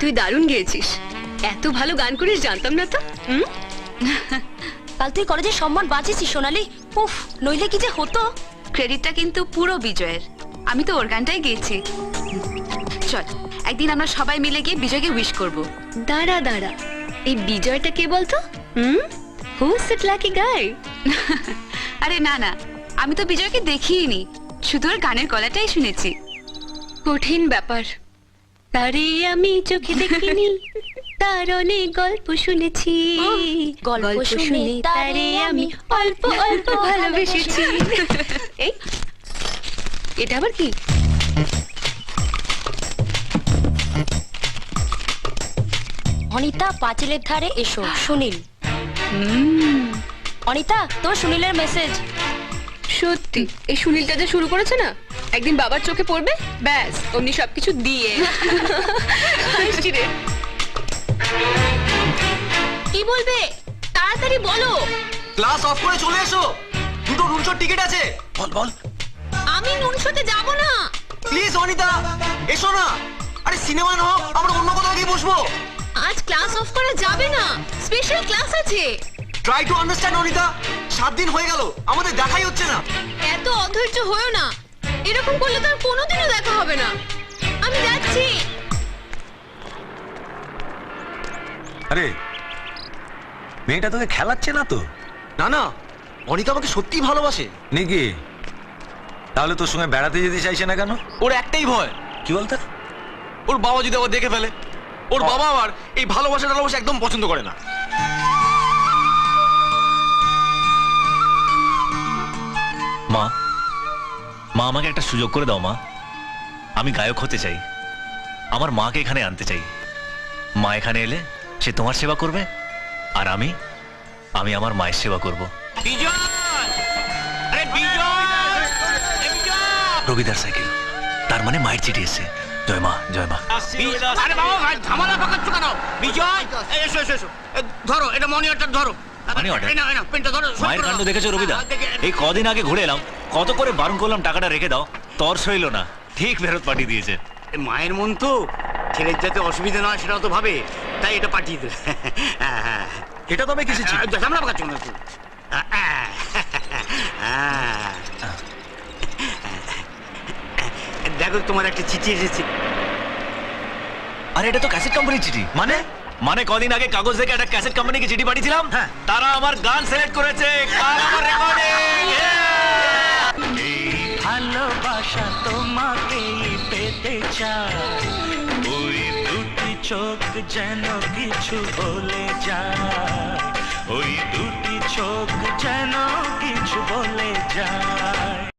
তুই দারুণ গেয়েছিস। এত ভালো গান করিস জানতাম না তো। কাল তুই কলেজে সম্মান বাঁচিয়েছিস সোনালি। উফ, নইলে কি যে হতো। ক্রেডিটটা কিন্তু পুরো বিজয়ের, আমি তো ওর গানটাই গেয়েছি। চল একদিন আমরা সবাই মিলে গিয়ে বিজয়কে উইশ করব। দাঁড়া দাঁড়া, এই বিজয়টা কে বলতো? হু ইজ দ্যাট লাকি গাই? আরে না না, আমি তো বিজয়কে দেখিনি, শুধু ওর গানের গলাটাই শুনেছি। কঠিন ব্যাপার। তারে আমি চোখে দেখিনি, তার অনেক গল্প শুনেছি, গল্প শুনে তারে আমি অল্প অল্প ভালোবেসেছি। এই, এটা আবার কি? অনিতা পাঁচিলের ধারে এসো, সুনীল। অনিতা, তোর সুনীলের মেসেজ। সত্যি এই সুনীলটা যে শুরু করেছে না, একদিন বাবার চোখে পড়বে, ব্যাস অমনি সবকিছু দিয়ে। হাসছি রে। কি বলবে তাড়াতাড়ি বলো। ক্লাস অফ করে চলে এসো, দুটো রুমশোর টিকিট আছে। বল বল। আমি নুনশোতে যাব না। প্লিজ অনিতা এসো না। আরে সিনেমা না হোক, আমরা অন্য কোথাও গিয়ে বসবো। আজ ক্লাস অফ করা যাবে না, স্পেশাল ক্লাস আছে। ট্রাই টু আন্ডারস্ট্যান্ড অনিতা, 7 দিন হয়ে গেল আমাদের দেখাই হচ্ছে না। এত অধৈর্য হয়েও না, এরকম করলে তো আর কোনোদিনও দেখা হবে না। আমি যাচ্ছি। আরে মেয়েটা তোকে খেলাচ্ছে না তো? না না, অনিতা আমাকে সত্যি ভালোবাসে। নাকি? তাহলে তোর সঙ্গে বেড়াতে যেতে চাইছে না কেন? ওর একটাই ভয়, কি বলতে? ওর বাবা যদি আবার দেখে ফেলে। ওর বাবা আবার এই ভালোবাসা টালোবাসা একদম পছন্দ করে না। মা, মা আমাকে একটা সুযোগ করে দাও মা। আমি গায়ক হতে চাই, আমার মাকে এখানে আনতে চাই। মা এখানে এলে সে তোমার সেবা করবে, আর আমি আমার মায়ের সেবা করব। রবিদার সাইকেল, তার মানে মায়ের চিঠি এসছে। জয় মা, জয় মা। আরে বাবা, ঝামেলা পাকাচ্ছ কেন? বিজয়, এসো এসো এসো, ধরো এটা মনি অর্ডার ধরো। Money order? এই নাও, পেনটা ধরো। মায়ের কাণ্ড দেখেছো রবিদা? এই কদিন আগে ঘুরে এলাম, কত করে বারণ করলাম টাকাটা রেখে দাও, তর সইল না, ঠিক ফেরত পাঠিয়ে দিয়েছে। মায়ের মন তো, ছেলের যাতে অসুবিধা না হয় সেটাও তো ভাবে, তাই এটা পাঠিয়ে দিল। এটা তবে কিসে চিঠি? ঝামেলা পাকাচ্ছ না তুই। দেখো তোমার একটা চিঠি এসেছে। আরে এটা তো ক্যাসেট কোম্পানির চিঠি। মানে মানে কদিন আগে কাগজ থেকে একটা ক্যাসেট কোম্পানিকে চিঠি পাঠিয়েছিলাম, তারা আমার গান সিলেক্ট করেছে, কাল আমার রেকর্ডিং। ভালোবাসা তোমাকে পেতে চায়, ওই দুটি চোখ যেন কিছু বলে যায়, ওই দুটি চোখ যেন কিছু বলে যায়।